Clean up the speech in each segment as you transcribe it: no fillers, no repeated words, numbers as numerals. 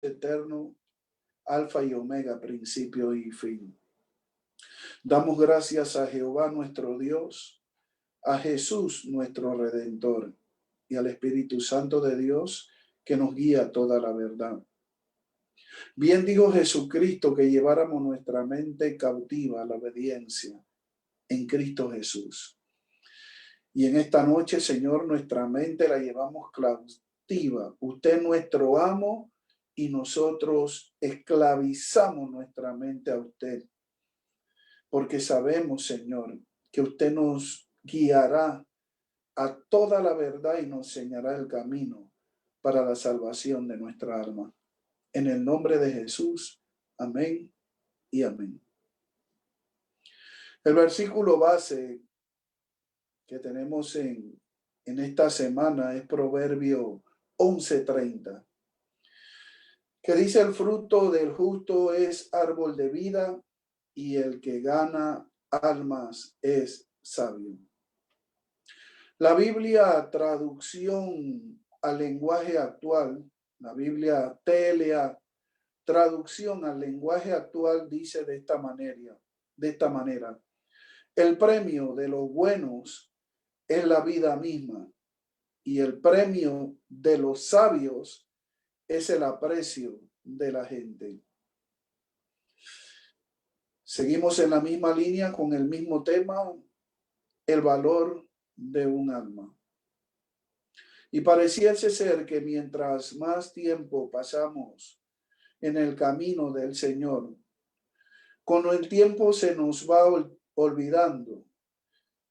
eterno, Alfa y Omega, principio y fin. Damos gracias a Jehová nuestro Dios, a Jesús nuestro Redentor y al Espíritu Santo de Dios que nos guía a toda la verdad. Bien dijo Jesucristo que lleváramos nuestra mente cautiva a la obediencia en Cristo Jesús. Y en esta noche, Señor, nuestra mente la llevamos cautiva. Usted es nuestro amo y nosotros esclavizamos nuestra mente a usted. Porque sabemos, Señor, que usted nos guiará a toda la verdad y nos enseñará el camino para la salvación de nuestra alma. En el nombre de Jesús, amén y amén. El versículo base que tenemos en esta semana es Proverbio 11:30, que dice: el fruto del justo es árbol de vida y el que gana almas es sabio. La Biblia, traducción al lenguaje actual, la Biblia TLA, traducción al lenguaje actual, dice de esta manera: el premio de los buenos es la vida misma, y el premio de los sabios es el aprecio de la gente. Seguimos en la misma línea con el mismo tema, el valor de un alma. Y pareciese ser que mientras más tiempo pasamos en el camino del Señor, con el tiempo se nos va olvidando,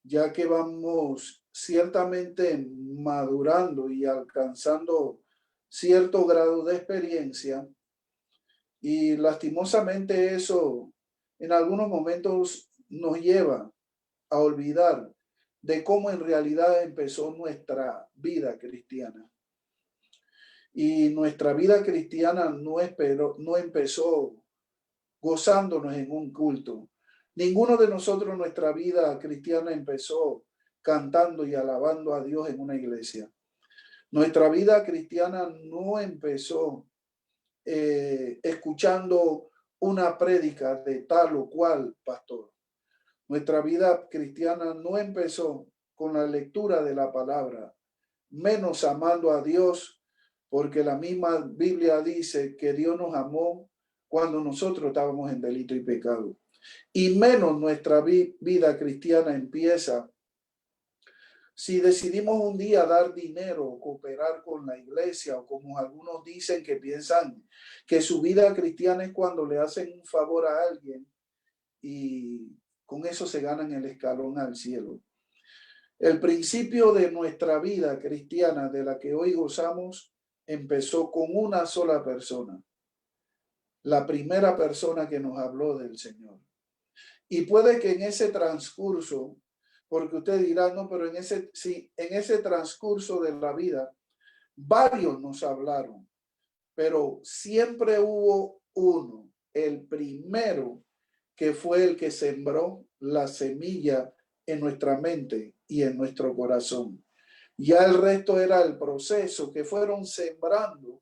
ya que vamos ciertamente madurando y alcanzando cierto grado de experiencia, y lastimosamente eso en algunos momentos nos lleva a olvidar de cómo en realidad empezó nuestra vida cristiana. Y nuestra vida cristiana no empezó gozándonos en un culto. Ninguno de nosotros, nuestra vida cristiana empezó cantando y alabando a Dios en una iglesia. Nuestra vida cristiana no empezó escuchando una prédica de tal o cual pastor. Nuestra vida cristiana no empezó con la lectura de la palabra, menos amando a Dios, porque la misma Biblia dice que Dios nos amó cuando nosotros estábamos en delito y pecado. Y menos nuestra vida cristiana empieza si decidimos un día dar dinero, cooperar con la iglesia, o como algunos dicen que piensan que su vida cristiana es cuando le hacen un favor a alguien y con eso se ganan el escalón al cielo. El principio de nuestra vida cristiana, de la que hoy gozamos, empezó con una sola persona, la primera persona que nos habló del Señor. Y puede que en ese transcurso, porque usted dirá, no, pero en ese transcurso de la vida, varios nos hablaron, pero siempre hubo uno, el primero, que fue el que sembró la semilla en nuestra mente y en nuestro corazón. Ya el resto era el proceso que fueron sembrando.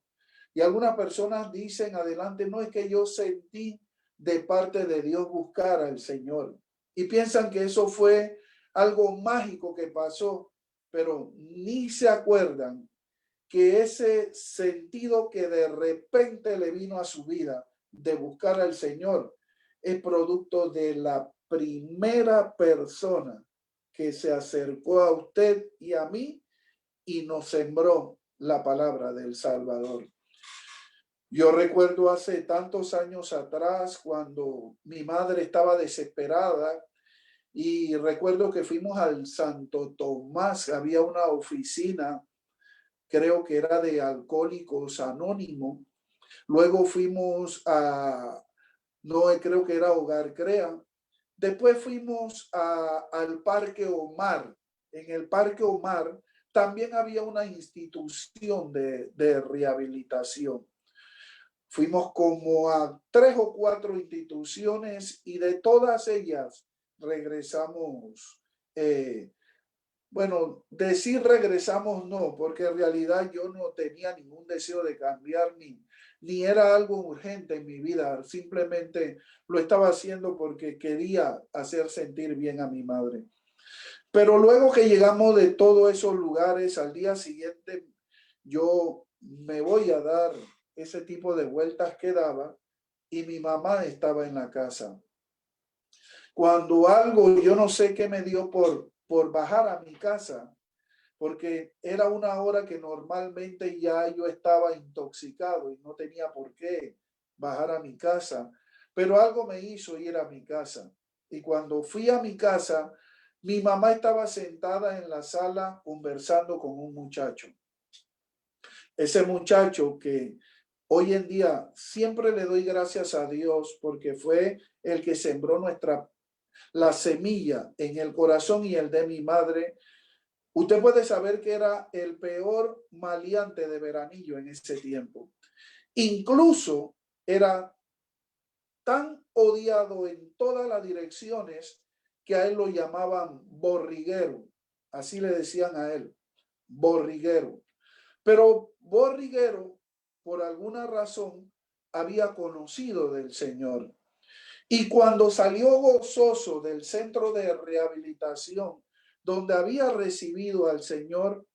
Y algunas personas dicen adelante, no, es que yo sentí de parte de Dios buscar al Señor. Y piensan que eso fue algo mágico que pasó, pero ni se acuerdan que ese sentido que de repente le vino a su vida de buscar al Señor es producto de la primera persona que se acercó a usted y a mí y nos sembró la palabra del Salvador. Yo recuerdo hace tantos años atrás cuando mi madre estaba desesperada, y recuerdo que fuimos al Santo Tomás, había una oficina, creo que era de Alcohólicos Anónimos. Luego fuimos no creo que era Hogar Crea. Después fuimos al Parque Omar. En el Parque Omar también había una institución de rehabilitación. Fuimos como a 3 o 4 instituciones y de todas ellas regresamos. Bueno, decir regresamos no, porque en realidad yo no tenía ningún deseo de cambiar ni era algo urgente en mi vida. Simplemente lo estaba haciendo porque quería hacer sentir bien a mi madre. Pero luego que llegamos de todos esos lugares, al día siguiente yo me voy a dar ese tipo de vueltas que daba y mi mamá estaba en la casa. Cuando algo, yo no sé qué me dio por bajar a mi casa, porque era una hora que normalmente ya yo estaba intoxicado y no tenía por qué bajar a mi casa, pero algo me hizo ir a mi casa. Y cuando fui a mi casa, mi mamá estaba sentada en la sala conversando con un muchacho. Ese muchacho que hoy en día siempre le doy gracias a Dios porque fue el que sembró la semilla en el corazón y el de mi madre. Usted puede saber que era el peor maleante de Veranillo en ese tiempo. Incluso era tan odiado en todas las direcciones que a él lo llamaban borriguero. Así le decían a él, borriguero. Pero borriguero, por alguna razón, había conocido del Señor. Y cuando salió gozoso del centro de rehabilitación, donde había recibido al Señor,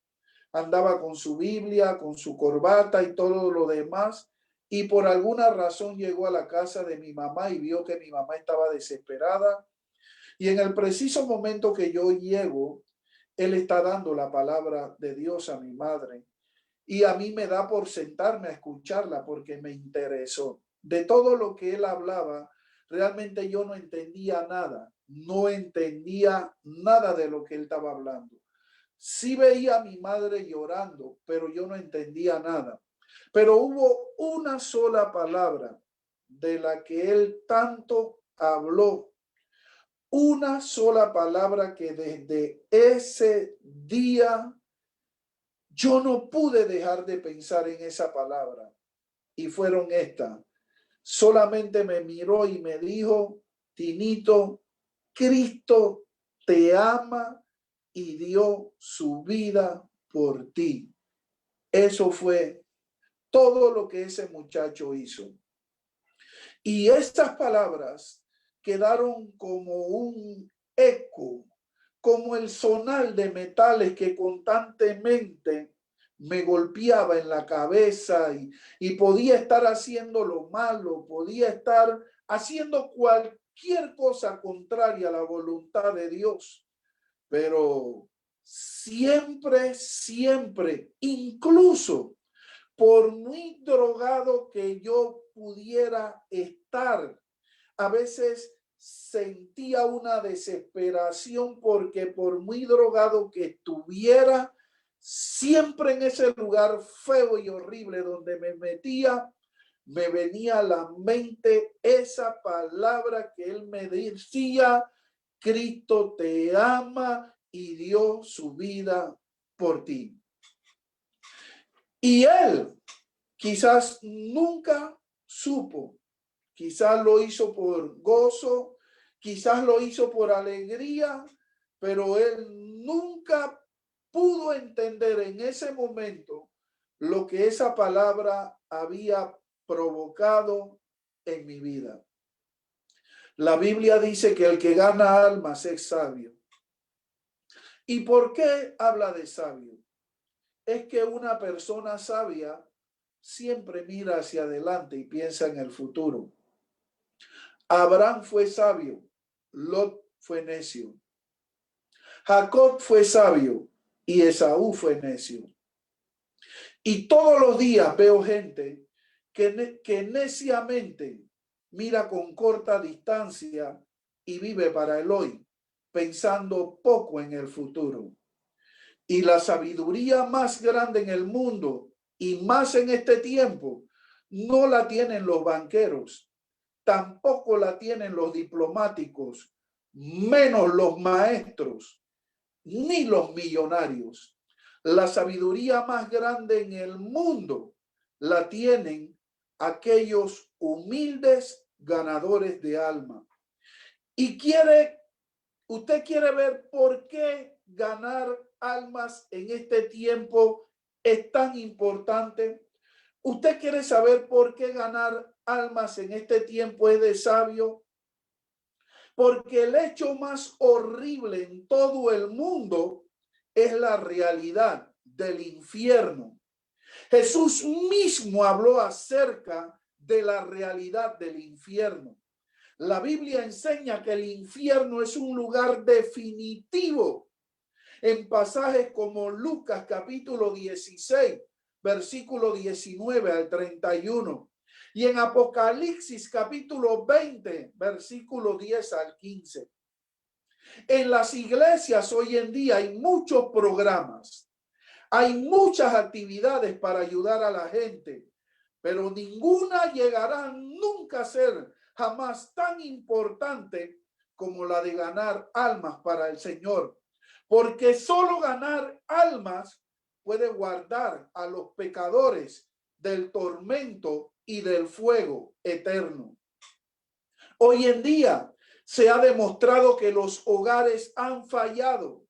andaba con su Biblia, con su corbata y todo lo demás, y por alguna razón llegó a la casa de mi mamá y vio que mi mamá estaba desesperada. Y en el preciso momento que yo llego, él está dando la palabra de Dios a mi madre. Y a mí me da por sentarme a escucharla porque me interesó. De todo lo que él hablaba, realmente yo no entendía nada. No entendía nada de lo que él estaba hablando. Sí veía a mi madre llorando, pero yo no entendía nada. Pero hubo una sola palabra de la que él tanto habló, una sola palabra que desde ese día yo no pude dejar de pensar en esa palabra. Y fueron estas. Solamente me miró y me dijo, Tinito, Cristo te ama y dio su vida por ti. Eso fue todo lo que ese muchacho hizo. Y estas palabras quedaron como un eco, como el sonar de metales que constantemente me golpeaba en la cabeza y podía estar haciendo lo malo, podía estar haciendo cualquier cosa contraria a la voluntad de Dios. Pero siempre, siempre, incluso por muy drogado que yo pudiera estar, a veces sentía una desesperación porque por muy drogado que estuviera, siempre en ese lugar feo y horrible donde me metía, me venía a la mente esa palabra que él me decía, Cristo te ama y dio su vida por ti. Y él quizás nunca supo, quizás lo hizo por gozo, quizás lo hizo por alegría, pero él nunca pudo entender en ese momento lo que esa palabra había provocado en mi vida. La Biblia dice que el que gana almas es sabio. ¿Y por qué habla de sabio? Es que una persona sabia siempre mira hacia adelante y piensa en el futuro. Abraham fue sabio, Lot fue necio. Jacob fue sabio y Esaú fue necio. Y todos los días veo gente que neciamente mira con corta distancia y vive para el hoy, pensando poco en el futuro. Y la sabiduría más grande en el mundo y más en este tiempo no la tienen los banqueros, tampoco la tienen los diplomáticos, menos los maestros, ni los millonarios. La sabiduría más grande en el mundo la tienen aquellos humildes ganadores de alma. Y usted quiere ver por qué ganar almas en este tiempo es tan importante, ¿Usted quiere saber por qué ganar almas en este tiempo es de sabio? Porque el hecho más horrible en todo el mundo es la realidad del infierno. Jesús mismo habló acerca de la realidad del infierno. La Biblia enseña que el infierno es un lugar definitivo en pasajes como Lucas capítulo 16, versículo 19 al 31, y en Apocalipsis capítulo 20, versículo 10 al 15. En las iglesias hoy en día hay muchos programas, hay muchas actividades para ayudar a la gente, pero ninguna llegará nunca a ser jamás tan importante como la de ganar almas para el Señor, porque solo ganar almas puede guardar a los pecadores del tormento y del fuego eterno. Hoy en día se ha demostrado que los hogares han fallado,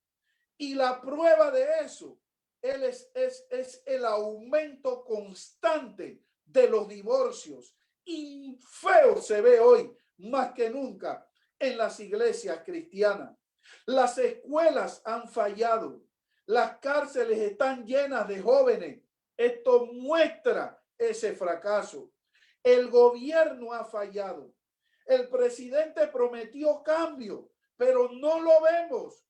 y la prueba de eso es el aumento constante de los divorcios, y feo se ve hoy más que nunca en las iglesias cristianas. Las escuelas han fallado, las cárceles están llenas de jóvenes. Esto muestra ese fracaso. El gobierno ha fallado. El presidente prometió cambio, pero no lo vemos.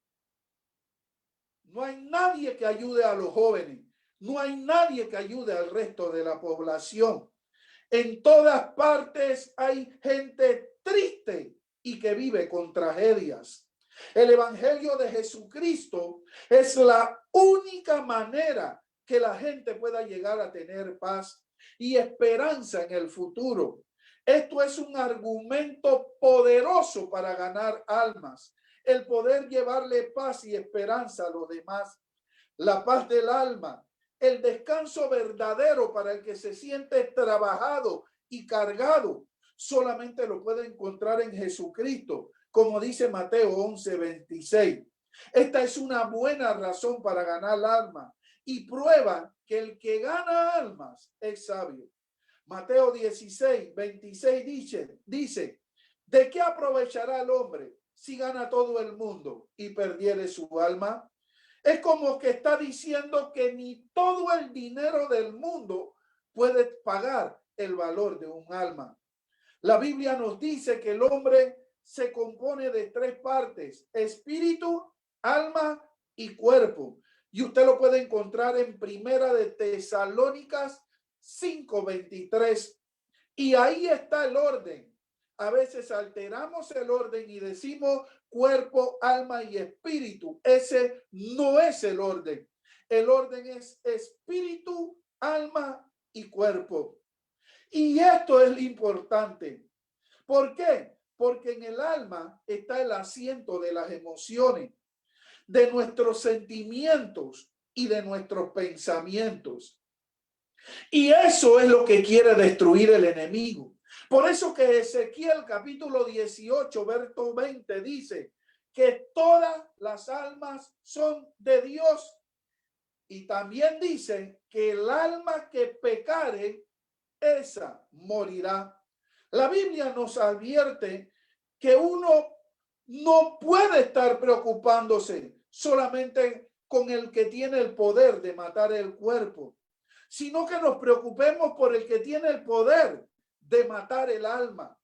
No hay nadie que ayude a los jóvenes. No hay nadie que ayude al resto de la población. En todas partes hay gente triste y que vive con tragedias. El evangelio de Jesucristo es la única manera que la gente pueda llegar a tener paz y esperanza en el futuro. Esto es un argumento poderoso para ganar almas, el poder llevarle paz y esperanza a los demás. La paz del alma, el descanso verdadero para el que se siente trabajado y cargado, solamente lo puede encontrar en Jesucristo, como dice Mateo 11:26. Esta es una buena razón para ganar alma y prueba que el que gana almas es sabio. Mateo 16:26 dice, ¿de qué aprovechará el hombre si gana todo el mundo y perdiere su alma? Es como que está diciendo que ni todo el dinero del mundo puede pagar el valor de un alma. La Biblia nos dice que el hombre se compone de tres partes: espíritu, alma y cuerpo. Y usted lo puede encontrar en Primera de Tesalónicas 5:23. Y ahí está el orden. A veces alteramos el orden y decimos cuerpo, alma y espíritu. Ese no es el orden. El orden es espíritu, alma y cuerpo. Y esto es lo importante. ¿Por qué? Porque en el alma está el asiento de las emociones, de nuestros sentimientos y de nuestros pensamientos. Y eso es lo que quiere destruir el enemigo. Por eso que Ezequiel capítulo 18, verso 20 dice que todas las almas son de Dios. Y también dice que el alma que pecare, esa morirá. La Biblia nos advierte que uno no puede estar preocupándose solamente con el que tiene el poder de matar el cuerpo, sino que nos preocupemos por el que tiene el poder de matar el alma.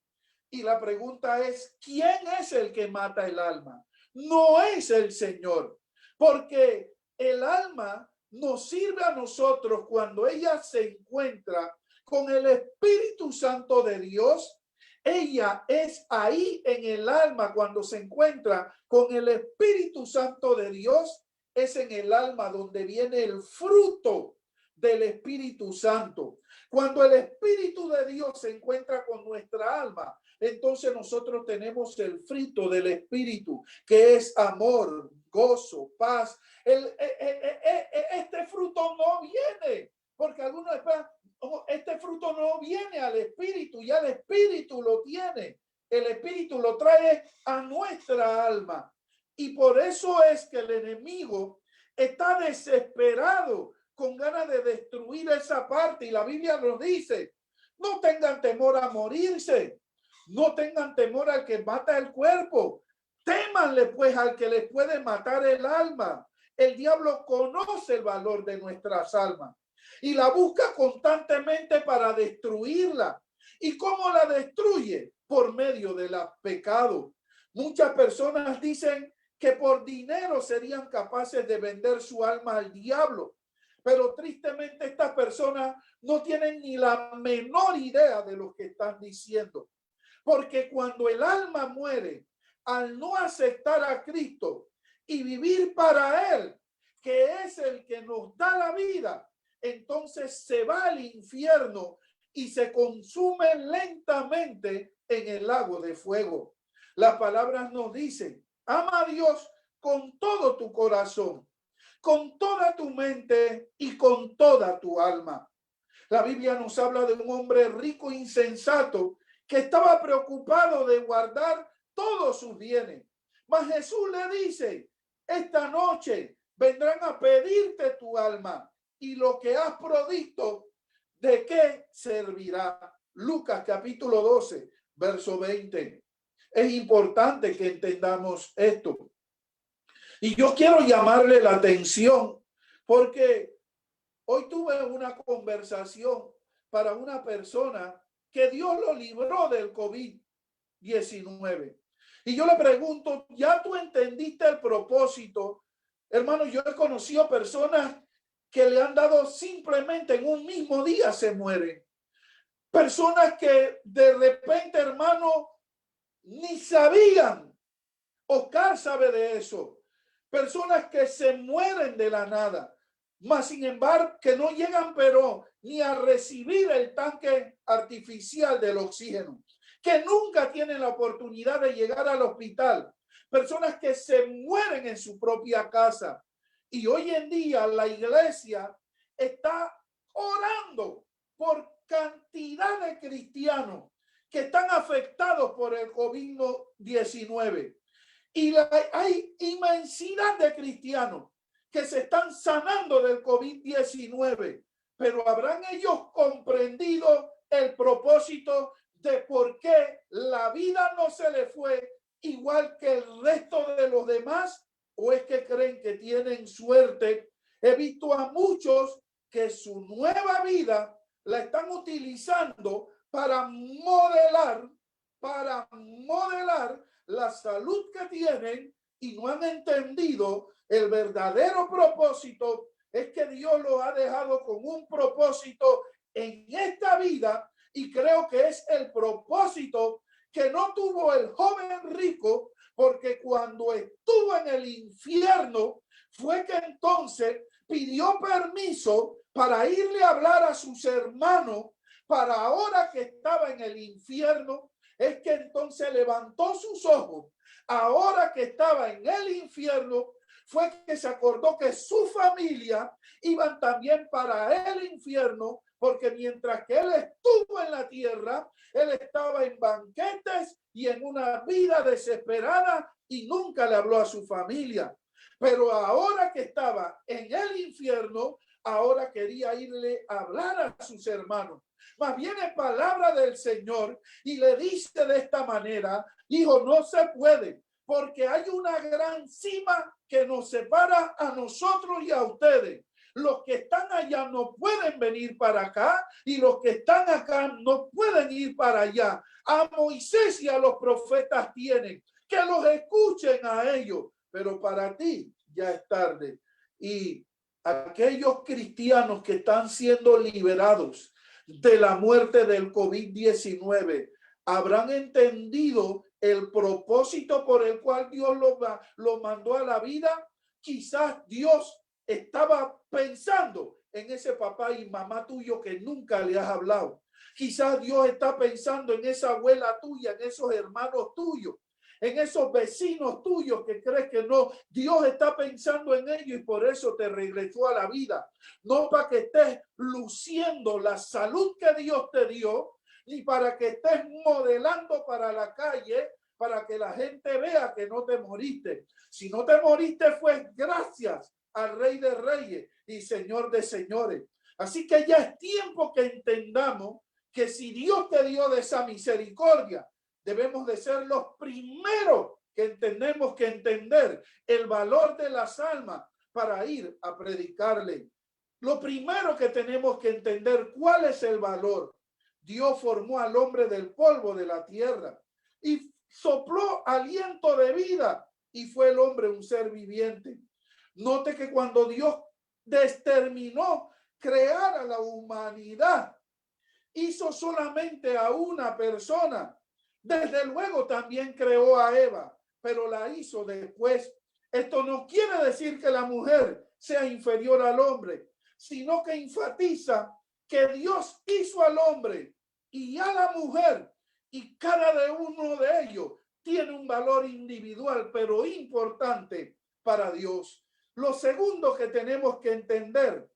Y la pregunta es, ¿quién es el que mata el alma? No es el Señor, porque el alma nos sirve a nosotros cuando ella se encuentra con el Espíritu Santo de Dios. Ella es ahí en el alma cuando se encuentra con el Espíritu Santo de Dios. Es en el alma donde viene el fruto del Espíritu Santo. Cuando el Espíritu de Dios se encuentra con nuestra alma, entonces nosotros tenemos el fruto del Espíritu, que es amor, gozo, paz. Este fruto no viene, porque algunos esperan, oh, este fruto no viene al Espíritu, ya el Espíritu lo tiene. El Espíritu lo trae a nuestra alma. Y por eso es que el enemigo está desesperado con ganas de destruir esa parte. Y la Biblia nos dice, no tengan temor a morirse, no tengan temor al que mata el cuerpo, témanle pues al que les puede matar el alma. El diablo conoce el valor de nuestras almas y la busca constantemente para destruirla. ¿Y cómo la destruye? Por medio de los pecados. Muchas personas dicen que por dinero serían capaces de vender su alma al diablo. Pero tristemente estas personas no tienen ni la menor idea de lo que están diciendo. Porque cuando el alma muere, al no aceptar a Cristo y vivir para Él, que es el que nos da la vida, entonces se va al infierno y se consume lentamente en el lago de fuego. Las palabras nos dicen, ama a Dios con todo tu corazón, con toda tu mente y con toda tu alma. La Biblia nos habla de un hombre rico, insensato, que estaba preocupado de guardar todos sus bienes. Mas Jesús le dice, esta noche vendrán a pedirte tu alma y lo que has provisto, ¿de qué servirá? Lucas capítulo 12, verso 20. Es importante que entendamos esto. Y yo quiero llamarle la atención porque hoy tuve una conversación para una persona que Dios lo libró del COVID-19. Y yo le pregunto, ¿ya tú entendiste el propósito? Hermano, yo he conocido personas que le han dado simplemente en un mismo día se mueren. Personas que de repente, hermano, ni sabían. Oscar sabe de eso. Personas que se mueren de la nada. Mas, sin embargo, que no llegan, pero ni a recibir el tanque artificial del oxígeno, que nunca tienen la oportunidad de llegar al hospital. Personas que se mueren en su propia casa. Y hoy en día la iglesia está orando por cantidad de cristianos que están afectados por el COVID-19. Y hay inmensidad de cristianos que se están sanando del COVID-19, pero habrán ellos comprendido el propósito de por qué la vida no se le fue igual que el resto de los demás, o es que creen que tienen suerte. He visto a muchos que su nueva vida la están utilizando para modelar la salud que tienen y no han entendido el verdadero propósito. Es que Dios lo ha dejado con un propósito en esta vida y creo que es el propósito que no tuvo el joven rico, porque cuando estuvo en el infierno fue que entonces pidió permiso para irle a hablar a sus hermanos. Para ahora que estaba en el infierno, es que entonces levantó sus ojos. Ahora que estaba en el infierno, fue que se acordó que su familia iban también para el infierno, porque mientras que él estuvo en la tierra, él estaba en banquetes y en una vida desesperada y nunca le habló a su familia. Pero ahora que estaba en el infierno, ahora quería irle a hablar a sus hermanos. Más viene palabra del Señor y le dice de esta manera, hijo, no se puede, porque hay una gran cima que nos separa a nosotros y a ustedes. Los que están allá no pueden venir para acá y los que están acá no pueden ir para allá. A Moisés y a los profetas tienen que los escuchen a ellos, pero para ti ya es tarde. Y aquellos cristianos que están siendo liberados de la muerte del COVID-19 habrán entendido el propósito por el cual Dios lo mandó a la vida. Quizás Dios estaba pensando en ese papá y mamá tuyo que nunca le has hablado. Quizás Dios está pensando en esa abuela tuya, en esos hermanos tuyos, en esos vecinos tuyos que crees que no. Dios está pensando en ellos y por eso te regresó a la vida. No para que estés luciendo la salud que Dios te dio, ni para que estés modelando para la calle, para que la gente vea que no te moriste. Si no te moriste fue gracias al Rey de Reyes y Señor de Señores. Así que ya es tiempo que entendamos que si Dios te dio de esa misericordia, debemos de ser los primeros que tenemos que entender el valor de las almas para ir a predicarle. Lo primero que tenemos que entender, ¿cuál es el valor? Dios formó al hombre del polvo de la tierra y sopló aliento de vida y fue el hombre un ser viviente. Note que cuando Dios determinó crear a la humanidad, hizo solamente a una persona. Desde luego también creó a Eva, pero la hizo después. Esto no quiere decir que la mujer sea inferior al hombre, sino que enfatiza que Dios hizo al hombre y a la mujer, y cada uno de ellos tiene un valor individual, pero importante para Dios. Lo segundo que tenemos que entender,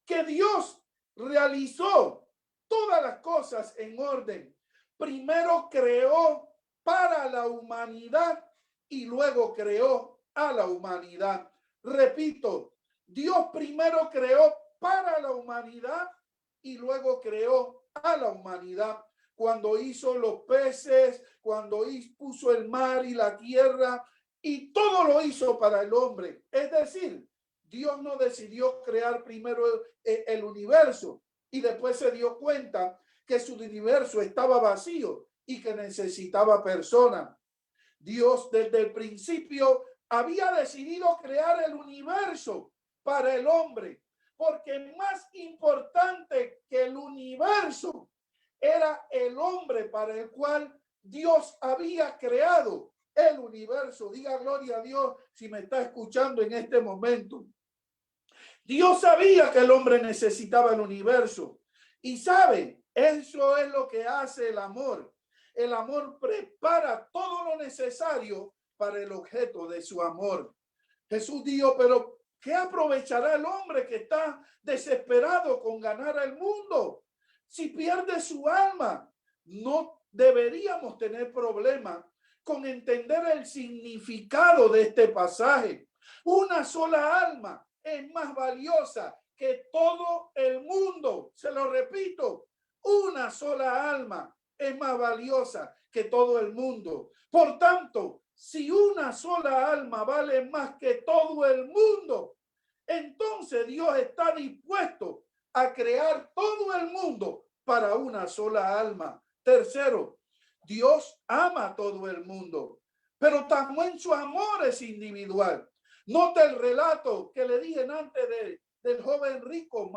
que Dios realizó todas las cosas en orden. Primero creó para la humanidad y luego creó a la humanidad. Repito, Dios primero creó para la humanidad y luego creó a la humanidad. Cuando hizo los peces, cuando puso el mar y la tierra, y todo lo hizo para el hombre. Es decir, Dios no decidió crear primero el universo y después se dio cuenta que su universo estaba vacío y que necesitaba personas. Dios desde el principio había decidido crear el universo para el hombre, porque más importante que el universo era el hombre para el cual Dios había creado el universo. Diga gloria a Dios si me está escuchando en este momento. Dios sabía que el hombre necesitaba el universo. Y sabe, eso es lo que hace el amor. El amor prepara todo lo necesario para el objeto de su amor. Jesús dijo, pero ¿qué aprovechará el hombre que está desesperado con ganar al mundo? Si pierde su alma, no deberíamos tener problema con entender el significado de este pasaje. Una sola alma es más valiosa que todo el mundo. Se lo repito, una sola alma es más valiosa que todo el mundo. Por tanto, si una sola alma vale más que todo el mundo, entonces Dios está dispuesto a crear todo el mundo para una sola alma. Tercero, Dios ama a todo el mundo, pero también su amor es individual. Nota el relato que le dije antes del joven rico,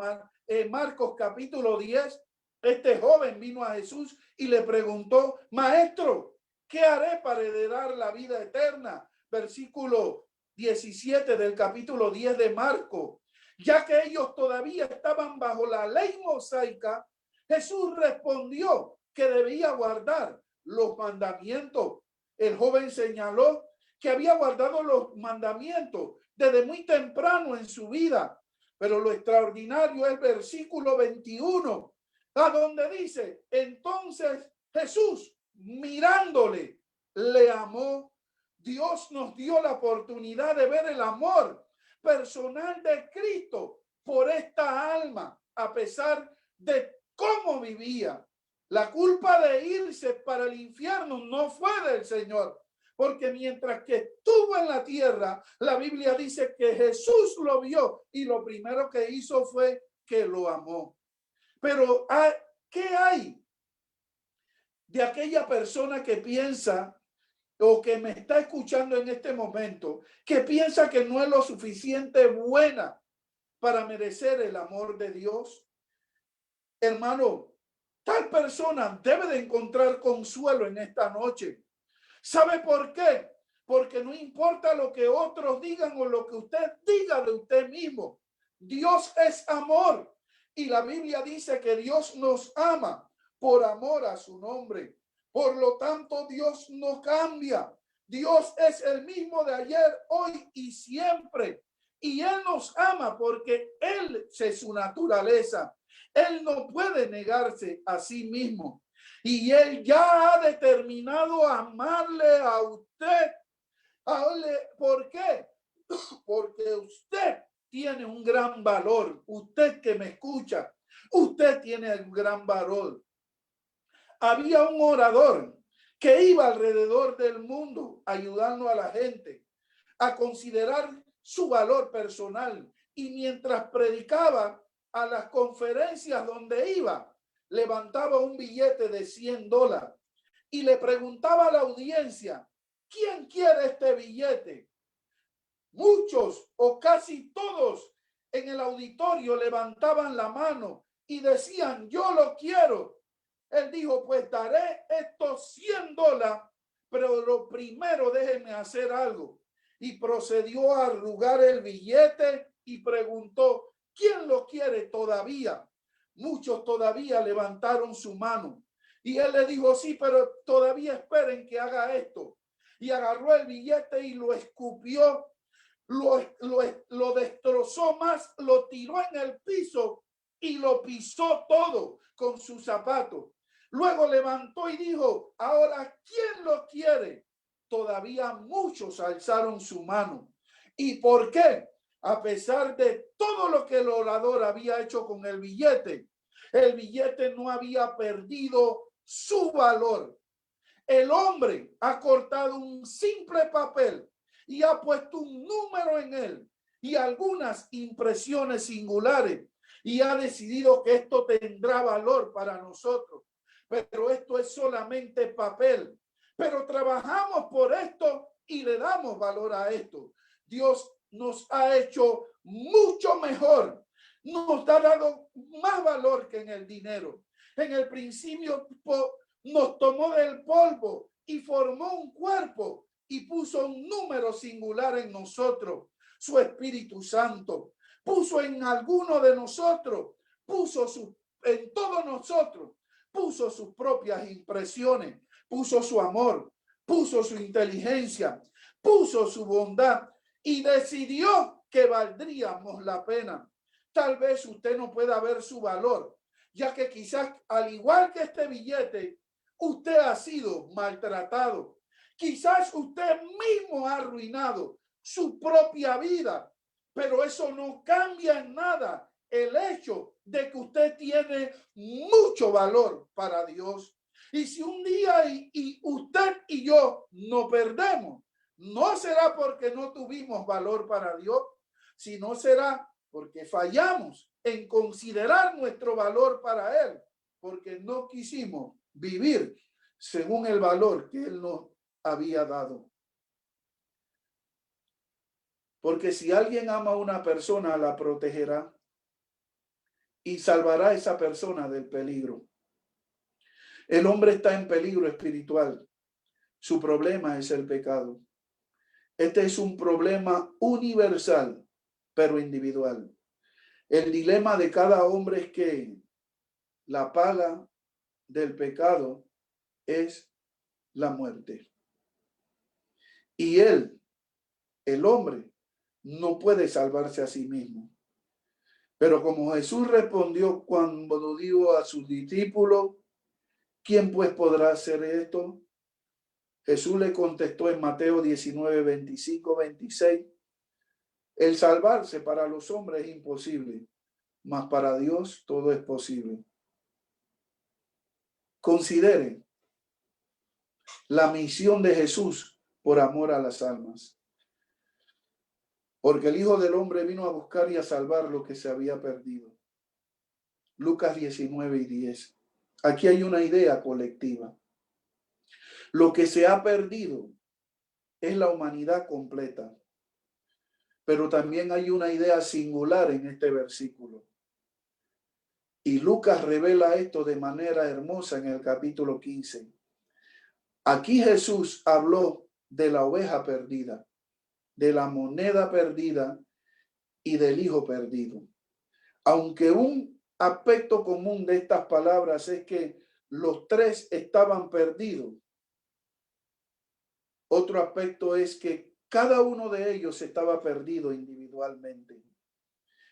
Marcos capítulo 10. Este joven vino a Jesús y le preguntó, maestro, ¿qué haré para heredar la vida eterna? Versículo 17 del capítulo 10 de Marcos. Ya que ellos todavía estaban bajo la ley mosaica, Jesús respondió que debía guardar los mandamientos. El joven señaló que había guardado los mandamientos desde muy temprano en su vida. Pero lo extraordinario es el versículo 21, a donde dice, entonces Jesús, mirándole, le amó. Dios nos dio la oportunidad de ver el amor personal de Cristo por esta alma, a pesar de cómo vivía. La culpa de irse para el infierno no fue del Señor, porque mientras que estuvo en la tierra, la Biblia dice que Jesús lo vio y lo primero que hizo fue que lo amó. Pero ¿qué hay de aquella persona que piensa o que me está escuchando en este momento, que piensa que no es lo suficiente buena para merecer el amor de Dios? Hermano, tal persona debe de encontrar consuelo en esta noche. ¿Sabe por qué? Porque no importa lo que otros digan o lo que usted diga de usted mismo. Dios es amor y la Biblia dice que Dios nos ama por amor a su nombre. Por lo tanto, Dios no cambia. Dios es el mismo de ayer, hoy y siempre. Y Él nos ama porque Él es su naturaleza. Él no puede negarse a sí mismo. Y Él ya ha determinado amarle a usted. ¿Por qué? Porque usted tiene un gran valor. Usted que me escucha, usted tiene un gran valor. Había un orador que iba alrededor del mundo ayudando a la gente a considerar su valor personal, y mientras predicaba a las conferencias donde iba, levantaba un billete de $100 y le preguntaba a la audiencia: ¿quién quiere este billete? Muchos o casi todos en el auditorio levantaban la mano y decían: yo lo quiero. Él dijo: pues daré estos $100, pero lo primero déjenme hacer algo. Y procedió a arrugar el billete y preguntó: ¿quién lo quiere todavía? Muchos todavía levantaron su mano. Y él le dijo: sí, pero todavía esperen que haga esto. Y agarró el billete y lo escupió, lo destrozó más, lo tiró en el piso y lo pisó todo con sus zapatos. Luego levantó y dijo: ahora, ¿quién lo quiere? Todavía muchos alzaron su mano. ¿Y por qué? A pesar de todo lo que el orador había hecho con el billete no había perdido su valor. El hombre ha cortado un simple papel y ha puesto un número en él y algunas impresiones singulares, y ha decidido que esto tendrá valor para nosotros. Pero esto es solamente papel. Pero trabajamos por esto y le damos valor a esto. Dios nos ha hecho mucho mejor. Nos ha dado más valor que en el dinero. En el principio nos tomó del polvo y formó un cuerpo y puso un número singular en nosotros. Su Espíritu Santo puso en alguno de nosotros, en todos nosotros, puso sus propias impresiones, puso su amor, puso su inteligencia, puso su bondad y decidió que valdríamos la pena. Tal vez usted no pueda ver su valor, ya que quizás, al igual que este billete, usted ha sido maltratado. Quizás usted mismo ha arruinado su propia vida, pero eso no cambia en nada el hecho de que usted tiene mucho valor para Dios. Y si un día y usted y yo no perdemos, no será porque no tuvimos valor para Dios, sino será porque fallamos en considerar nuestro valor para Él, porque no quisimos vivir según el valor que Él nos había dado. Porque si alguien ama a una persona, la protegerá y salvará a esa persona del peligro. El hombre está en peligro espiritual. Su problema es el pecado. Este es un problema universal, pero individual. El dilema de cada hombre es que la paga del pecado es la muerte. Y él, el hombre, no puede salvarse a sí mismo. Pero como Jesús respondió cuando dijo a sus discípulos: ¿quién pues podrá hacer esto? Jesús le contestó en Mateo 19, 25, 26. El salvarse para los hombres es imposible, mas para Dios todo es posible. Considere la misión de Jesús por amor a las almas. Porque el Hijo del Hombre vino a buscar y a salvar lo que se había perdido. Lucas 19 y 10. Aquí hay una idea colectiva. Lo que se ha perdido es la humanidad completa. Pero también hay una idea singular en este versículo. Y Lucas revela esto de manera hermosa en el capítulo 15. Aquí Jesús habló de la oveja perdida, de la moneda perdida y del hijo perdido. Aunque un aspecto común de estas palabras es que los tres estaban perdidos, otro aspecto es que cada uno de ellos estaba perdido individualmente.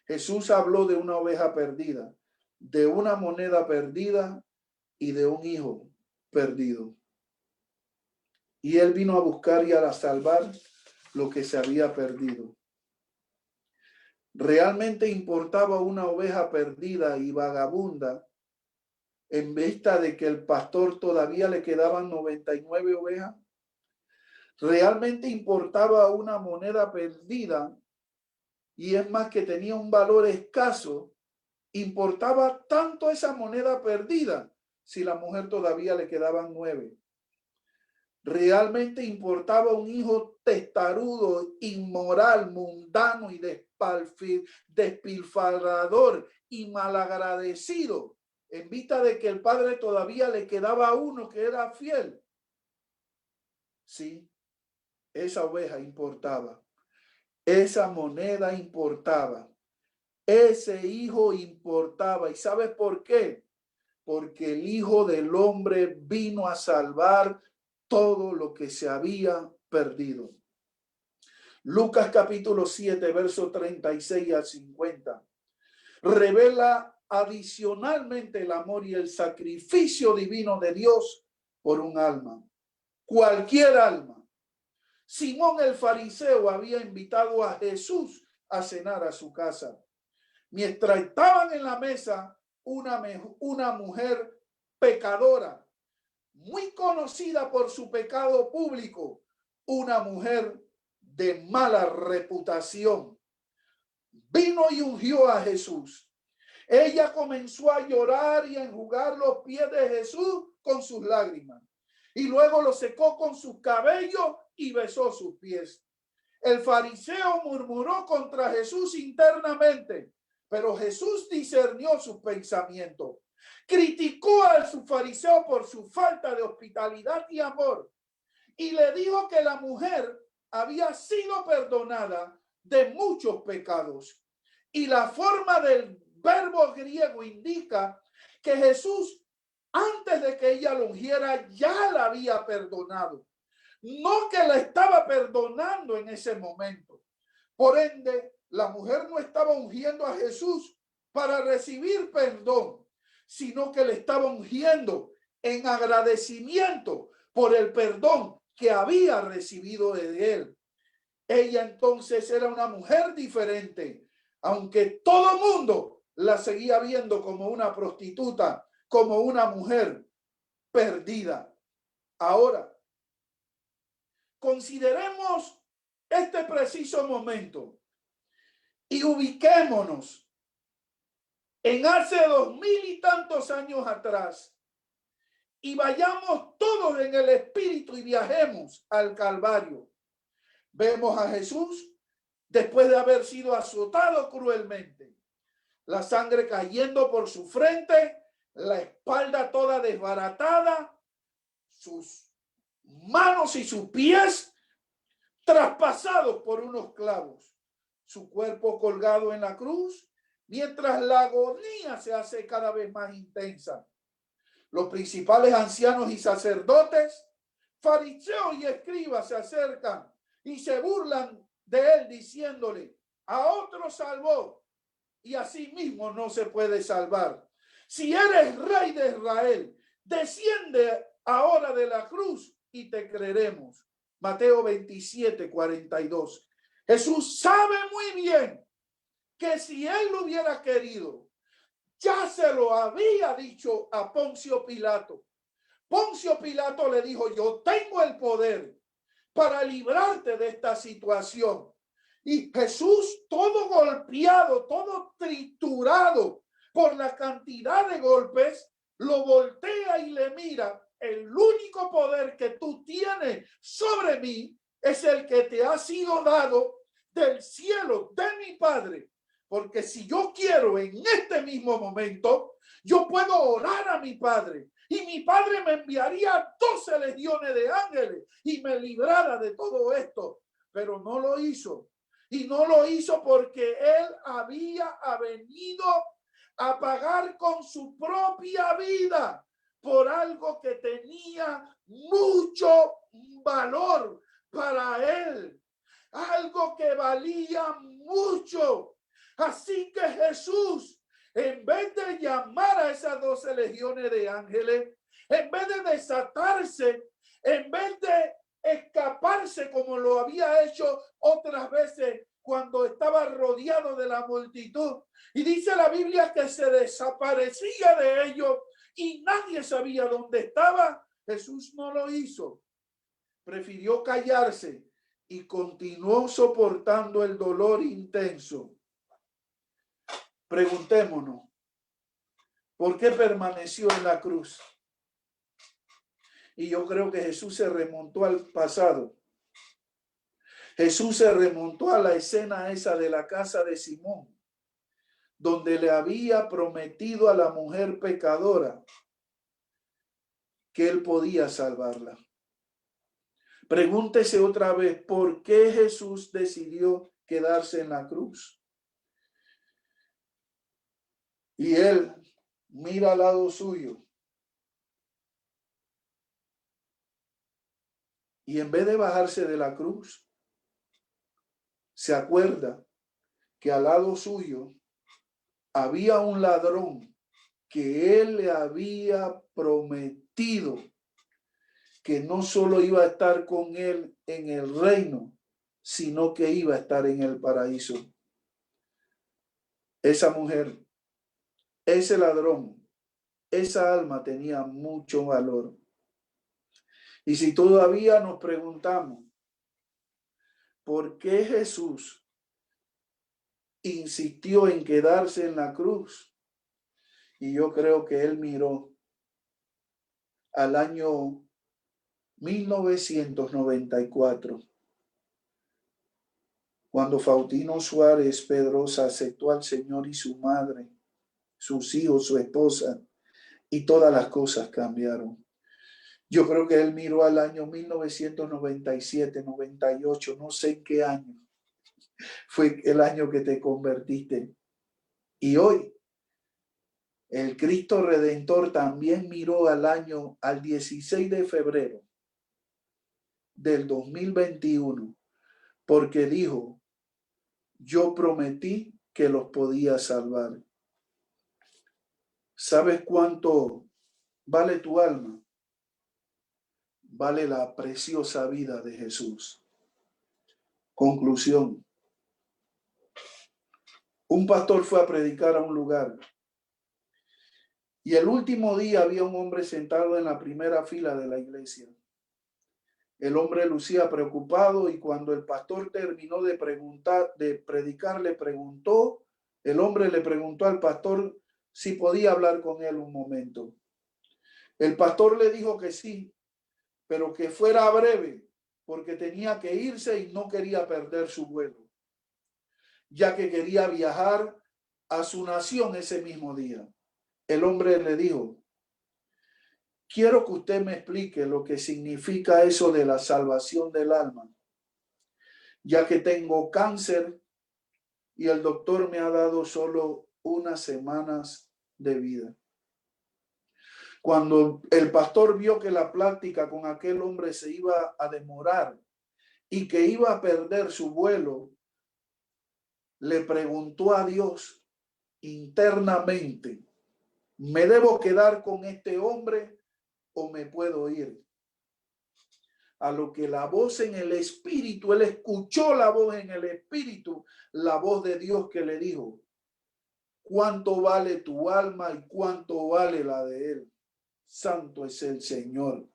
Jesús habló de una oveja perdida, de una moneda perdida y de un hijo perdido. Y él vino a buscar y a salvar lo que se había perdido. ¿Realmente importaba una oveja perdida y vagabunda en vista de que el pastor todavía le quedaban 99 ovejas? ¿Realmente importaba una moneda perdida y es más que tenía un valor escaso? ¿Importaba tanto esa moneda perdida si la mujer todavía le quedaban 9? ¿Realmente importaba un hijo testarudo, inmoral, mundano y despilfarrador y malagradecido en vista de que el padre todavía le quedaba uno que era fiel? Sí, esa oveja importaba, esa moneda importaba, ese hijo importaba. ¿Y sabes por qué? Porque el Hijo del Hombre vino a salvar todo lo que se había perdido. Lucas capítulo 7, verso 36 al 50. Revela adicionalmente el amor y el sacrificio divino de Dios por un alma. Cualquier alma. Simón el fariseo había invitado a Jesús a cenar a su casa. Mientras estaban en la mesa, una mujer pecadora, muy conocida por su pecado público, una mujer de mala reputación, vino y ungió a Jesús. Ella comenzó a llorar y a enjugar los pies de Jesús con sus lágrimas, y luego lo secó con sus cabellos y besó sus pies. El fariseo murmuró contra Jesús internamente, pero Jesús discernió sus pensamientos. Criticó al fariseo por su falta de hospitalidad y amor y le dijo que la mujer había sido perdonada de muchos pecados. Y la forma del verbo griego indica que Jesús, antes de que ella lo ungiera, ya la había perdonado. No que la estaba perdonando en ese momento. Por ende, la mujer no estaba ungiendo a Jesús para recibir perdón, sino que le estaba ungiendo en agradecimiento por el perdón que había recibido de él. Ella entonces era una mujer diferente, aunque todo el mundo la seguía viendo como una prostituta, como una mujer perdida. Ahora, consideremos este preciso momento y ubiquémonos en hace 2000 y tantos años atrás y vayamos todos en el espíritu y viajemos al Calvario. Vemos a Jesús después de haber sido azotado cruelmente, la sangre cayendo por su frente, la espalda toda desbaratada, sus manos y sus pies traspasados por unos clavos, su cuerpo colgado en la cruz, mientras la agonía se hace cada vez más intensa. Los principales ancianos y sacerdotes, fariseos y escribas se acercan y se burlan de él diciéndole: a otro salvó y a sí mismo no se puede salvar. Si eres rey de Israel, desciende ahora de la cruz y te creeremos. Mateo 27, 42. Jesús sabe muy bien que si él lo hubiera querido, ya se lo había dicho a Poncio Pilato. Poncio Pilato le dijo: yo tengo el poder para librarte de esta situación. Y Jesús, todo golpeado, todo triturado por la cantidad de golpes, lo voltea y le mira: el único poder que tú tienes sobre mí es el que te ha sido dado del cielo de mi Padre. Porque si yo quiero en este mismo momento, yo puedo orar a mi Padre y mi Padre me enviaría 12 legiones de ángeles y me librara de todo esto. Pero no lo hizo. Y no lo hizo porque él había venido a pagar con su propia vida por algo que tenía mucho valor para él. Algo que valía mucho. Así que Jesús, en vez de llamar a esas 12 legiones de ángeles, en vez de desatarse, en vez de escaparse como lo había hecho otras veces cuando estaba rodeado de la multitud. Y dice la Biblia que se desaparecía de ellos y nadie sabía dónde estaba. Jesús no lo hizo. Prefirió callarse y continuó soportando el dolor intenso. Preguntémonos, ¿por qué permaneció en la cruz? Y yo creo que Jesús se remontó al pasado. Jesús se remontó a la escena esa de la casa de Simón, donde le había prometido a la mujer pecadora que él podía salvarla. Pregúntese otra vez, ¿por qué Jesús decidió quedarse en la cruz? Y él mira al lado suyo. Y en vez de bajarse de la cruz, se acuerda que al lado suyo había un ladrón que él le había prometido que no solo iba a estar con él en el reino, sino que iba a estar en el paraíso. Esa mujer, ese ladrón, esa alma tenía mucho valor. Y si todavía nos preguntamos, ¿por qué Jesús insistió en quedarse en la cruz? Y yo creo que él miró al año 1994, cuando Faustino Suárez Pedrosa aceptó al Señor y su madre, sus hijos, su esposa, y todas las cosas cambiaron. Yo creo que él miró al año 1997, 98, no sé en qué año. Fue el año que te convertiste. Y hoy, el Cristo Redentor también miró al 16 de febrero del 2021, porque dijo, yo prometí que los podía salvar. ¿Sabes cuánto vale tu alma? Vale la preciosa vida de Jesús. Conclusión. Un pastor fue a predicar a un lugar y el último día había un hombre sentado en la primera fila de la iglesia. El hombre lucía preocupado y cuando el pastor terminó de predicar, el hombre le preguntó al pastor si podía hablar con él un momento. El pastor le dijo que sí, pero que fuera breve, porque tenía que irse y no quería perder su vuelo, ya que quería viajar a su nación ese mismo día. El hombre le dijo, quiero que usted me explique lo que significa eso de la salvación del alma, ya que tengo cáncer y el doctor me ha dado solo unas semanas de vida. Cuando el pastor vio que la plática con aquel hombre se iba a demorar y que iba a perder su vuelo, le preguntó a Dios internamente, ¿me debo quedar con este hombre o me puedo ir? A lo que la voz en el espíritu, él escuchó la voz en el espíritu, la voz de Dios que le dijo, ¿cuánto vale tu alma y cuánto vale la de él? Santo es el Señor.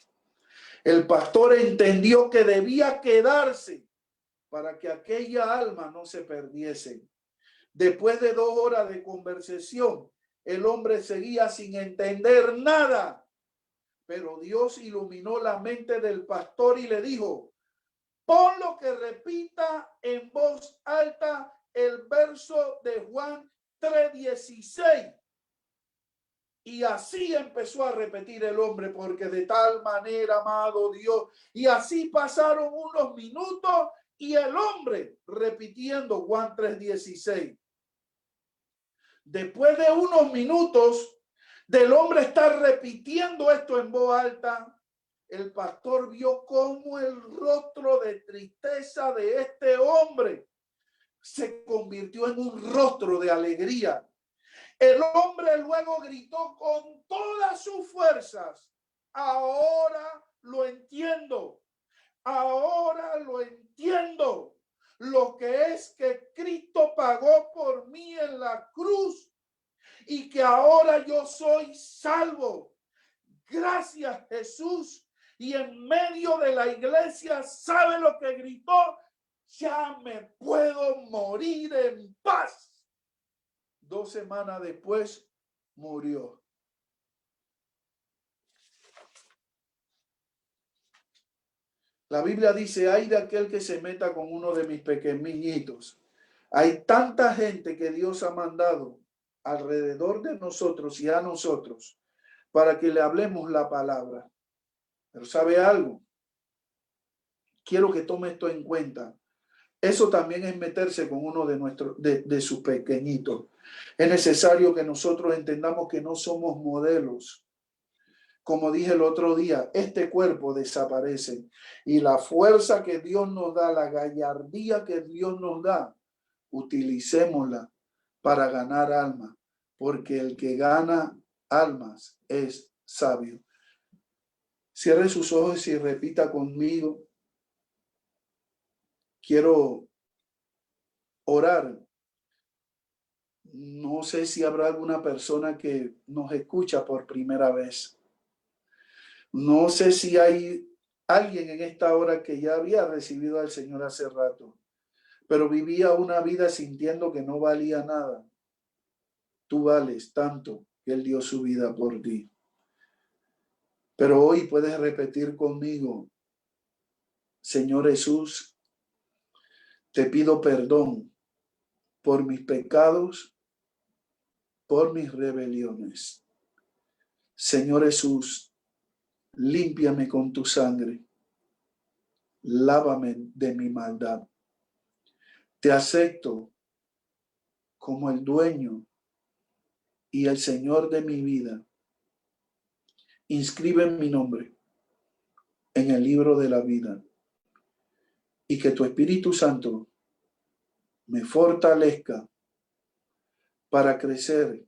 El pastor entendió que debía quedarse para que aquella alma no se perdiese. Después de 2 horas de conversación, el hombre seguía sin entender nada. Pero Dios iluminó la mente del pastor y le dijo, ponlo que repita en voz alta el verso de Juan 3:16. Y así empezó a repetir el hombre, porque de tal manera amado Dios. Y así pasaron unos minutos y el hombre repitiendo Juan 3:16. Después de unos minutos del hombre estar repitiendo esto en voz alta, el pastor vio cómo el rostro de tristeza de este hombre se convirtió en un rostro de alegría. El hombre luego gritó con todas sus fuerzas, ahora lo entiendo, ahora lo entiendo, lo que es que porque ahora yo soy salvo. Gracias, Jesús. Y en medio de la iglesia, ¿sabe lo que gritó? Ya me puedo morir en paz. 2 semanas después murió. La Biblia dice, ay de aquel que se meta con uno de mis pequeñitos. Hay tanta gente que Dios ha mandado alrededor de nosotros y a nosotros para que le hablemos la palabra. Pero ¿sabe algo? Quiero que tome esto en cuenta. Eso también es meterse con uno de sus pequeñitos. Es necesario que nosotros entendamos que no somos modelos. Como dije el otro día, este cuerpo desaparece y la fuerza que Dios nos da, la gallardía que Dios nos da, utilicémosla para ganar almas, porque el que gana almas es sabio. Cierre sus ojos y repita conmigo. Quiero orar. No sé si habrá alguna persona que nos escucha por primera vez. No sé si hay alguien en esta hora que ya había recibido al Señor hace rato, pero vivía una vida sintiendo que no valía nada. Tú vales tanto que Él dio su vida por ti. Pero hoy puedes repetir conmigo, Señor Jesús, te pido perdón por mis pecados, por mis rebeliones. Señor Jesús, límpiame con tu sangre, lávame de mi maldad. Te acepto como el dueño y el Señor de mi vida. Inscribe mi nombre en el libro de la vida y que tu Espíritu Santo me fortalezca para crecer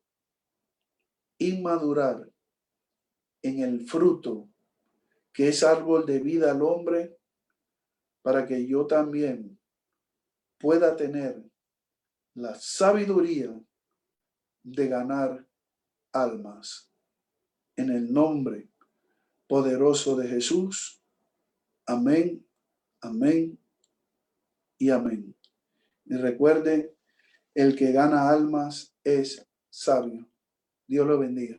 y madurar en el fruto que es árbol de vida al hombre, para que yo también pueda tener la sabiduría de ganar almas. En el nombre poderoso de Jesús. Amén, amén y amén. Y recuerde, el que gana almas es sabio. Dios lo bendiga.